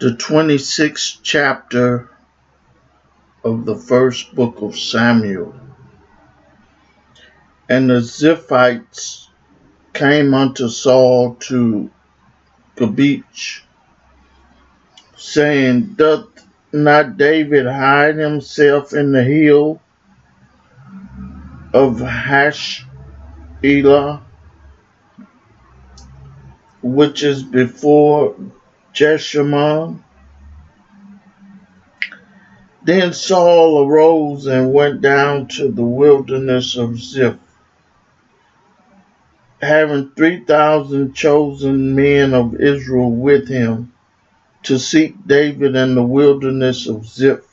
The 26th chapter of the first book of Samuel. And the Ziphites came unto Saul to Gibeah, saying, Doth not David hide himself in the hill of Hachilah, which is before Jeshimon? Then Saul arose and went down to the wilderness of Ziph, having 3,000 chosen men of Israel with him, to seek David in the wilderness of Ziph.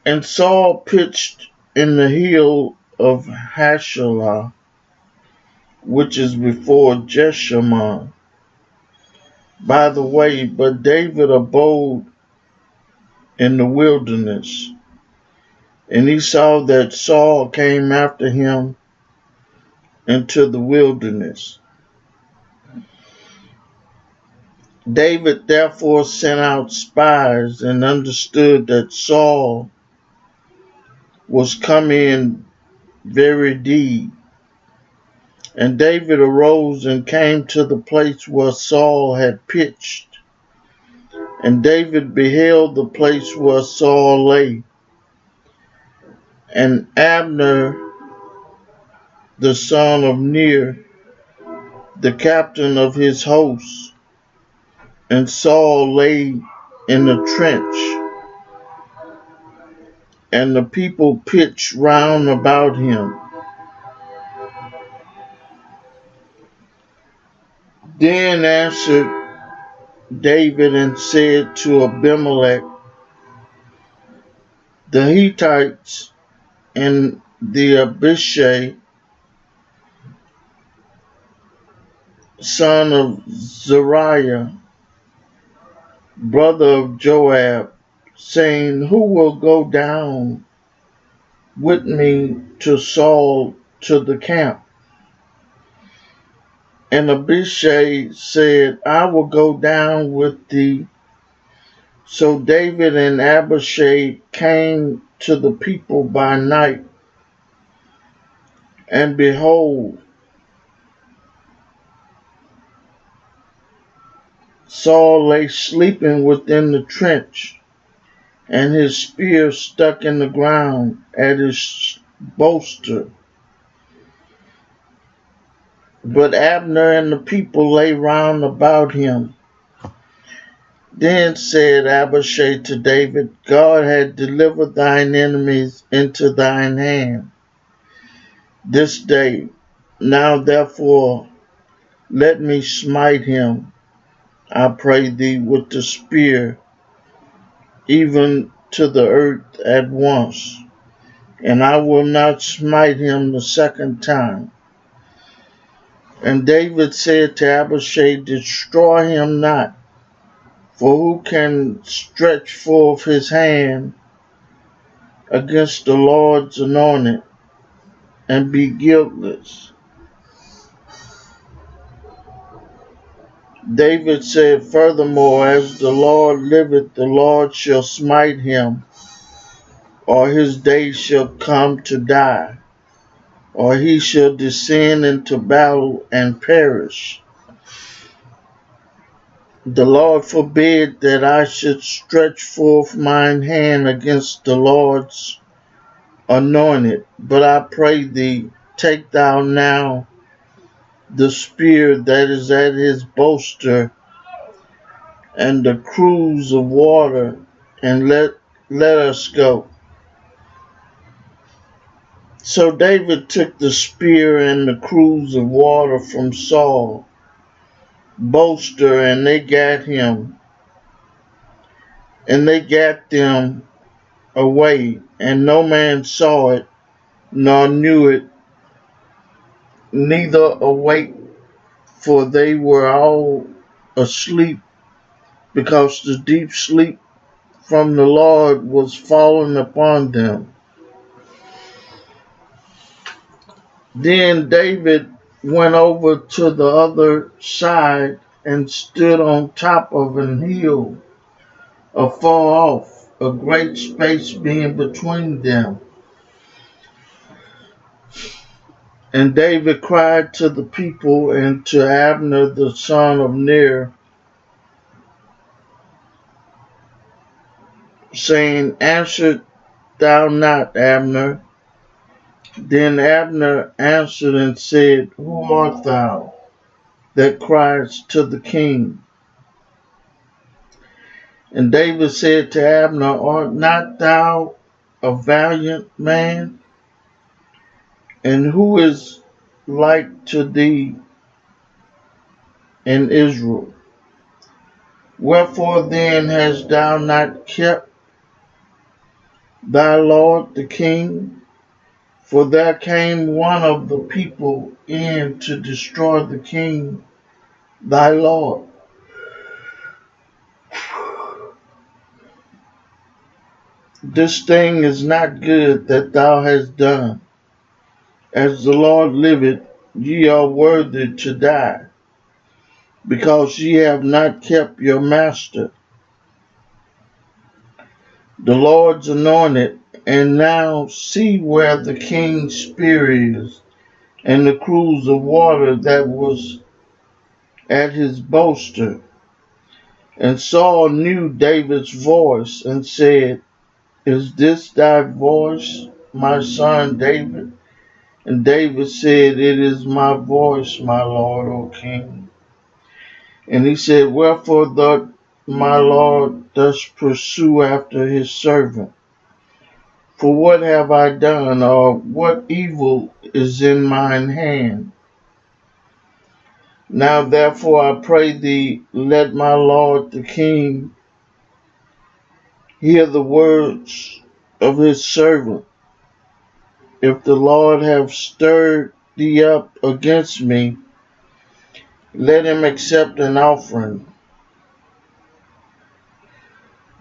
And Saul pitched in the hill of Hachilah, which is before Jeshimon, by the way, but David abode in the wilderness. And he saw that Saul came after him into the wilderness. David therefore sent out spies and understood that Saul was come in very deed. And David arose and came to the place where Saul had pitched. And David beheld the place where Saul lay. And Abner, the son of Ner, the captain of his host, and Saul lay in the trench, and the people pitched round about him. Then answered David and said to Abimelech, the Hittites and the Abishai, son of Zeruiah, brother of Joab, saying, Who will go down with me to Saul to the camp? And Abishai said, I will go down with thee. So David and Abishai came to the people by night, and behold, Saul lay sleeping within the trench, and his spear stuck in the ground at his bolster. But Abner and the people lay round about him. Then said Abishai to David, God had delivered thine enemies into thine hand this day. Now therefore let me smite him, I pray thee, with the spear, even to the earth at once, and I will not smite him the second time. And David said to Abishai, Destroy him not, for who can stretch forth his hand against the Lord's anointed and be guiltless? David said, Furthermore, as the Lord liveth, the Lord shall smite him, or his day shall come to die, or he shall descend into battle and perish. The Lord forbid that I should stretch forth mine hand against the Lord's anointed, but I pray thee, take thou now the spear that is at his bolster, and the cruse of water, and let us go. So David took the spear and the cruse of water from Saul's bolster, and they gat him, and they gat them away, and no man saw it, nor knew it, neither awake, for they were all asleep, because the deep sleep from the Lord was fallen upon them. Then David went over to the other side and stood on top of an hill afar off, a great space being between them. And David cried to the people and to Abner the son of Ner, saying, Answered thou not, Abner? Then Abner answered and said, Who art thou that criest to the king? And David said to Abner, Art not thou a valiant man? And who is like to thee in Israel? Wherefore then hast thou not kept thy lord the king? For there came one of the people in to destroy the king thy lord. This thing is not good that thou hast done. As the Lord liveth, ye are worthy to die, because ye have not kept your master, the Lord's anointed. And now see where the king's spear is, and the cruse of water that was at his bolster. And Saul knew David's voice, and said, Is this thy voice, my son David? And David said, It is my voice, my lord, O king. And he said, Wherefore doth my lord thus pursue after his servant? For what have I done, or what evil is in mine hand? Now therefore I pray thee, let my lord the king hear the words of his servant. If the Lord have stirred thee up against me, let him accept an offering.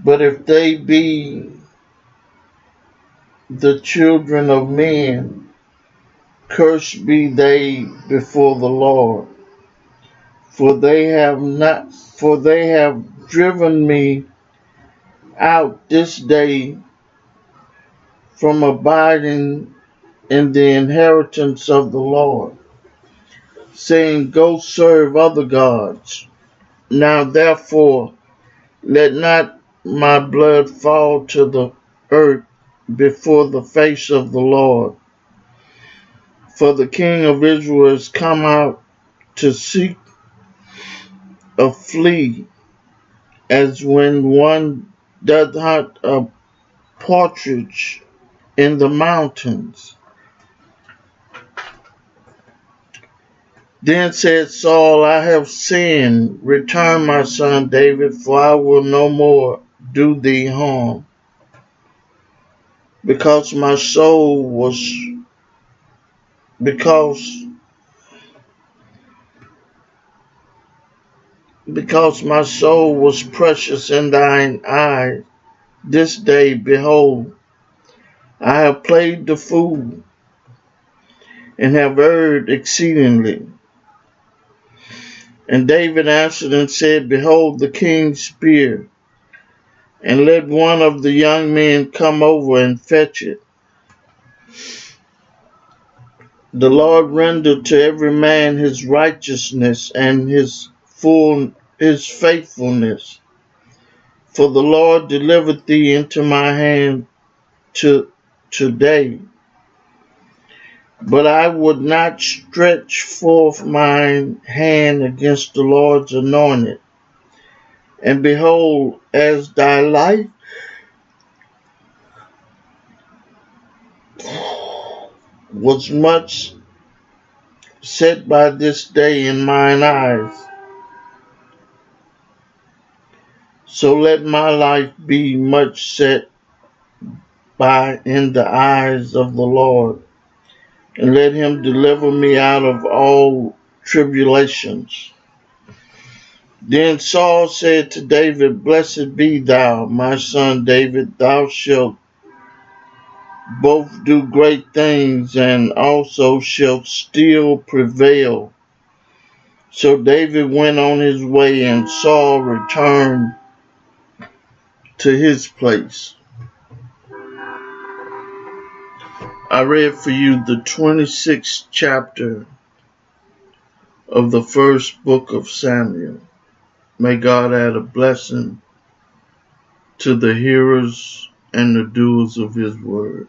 But if they be the children of men, cursed be they before the Lord. For they have driven me out this day from abiding in the inheritance of the Lord, saying, Go serve other gods. Now therefore let not my blood fall to the earth before the face of the Lord. For the king of Israel is come out to seek a flea, as when one doth hunt a partridge in the mountains. Then said Saul, I have sinned. Return, my son David, for I will no more do thee harm. Because my soul was precious in thine eyes, this day, behold, I have played the fool, and have erred exceedingly. And David answered and said, Behold the king's spear, and let one of the young men come over and fetch it. The Lord render to every man his righteousness and his faithfulness. For the Lord delivered thee into my hand today. But I would not stretch forth mine hand against the Lord's anointed. And behold, as thy life was much set by this day in mine eyes, so let my life be much set by in the eyes of the Lord, and let him deliver me out of all tribulations. Then Saul said to David, Blessed be thou, my son David, thou shalt both do great things, and also shalt still prevail. So David went on his way, and Saul returned to his place. I read for you the 26th chapter of the first book of Samuel. May God add a blessing to the hearers and the doers of his word.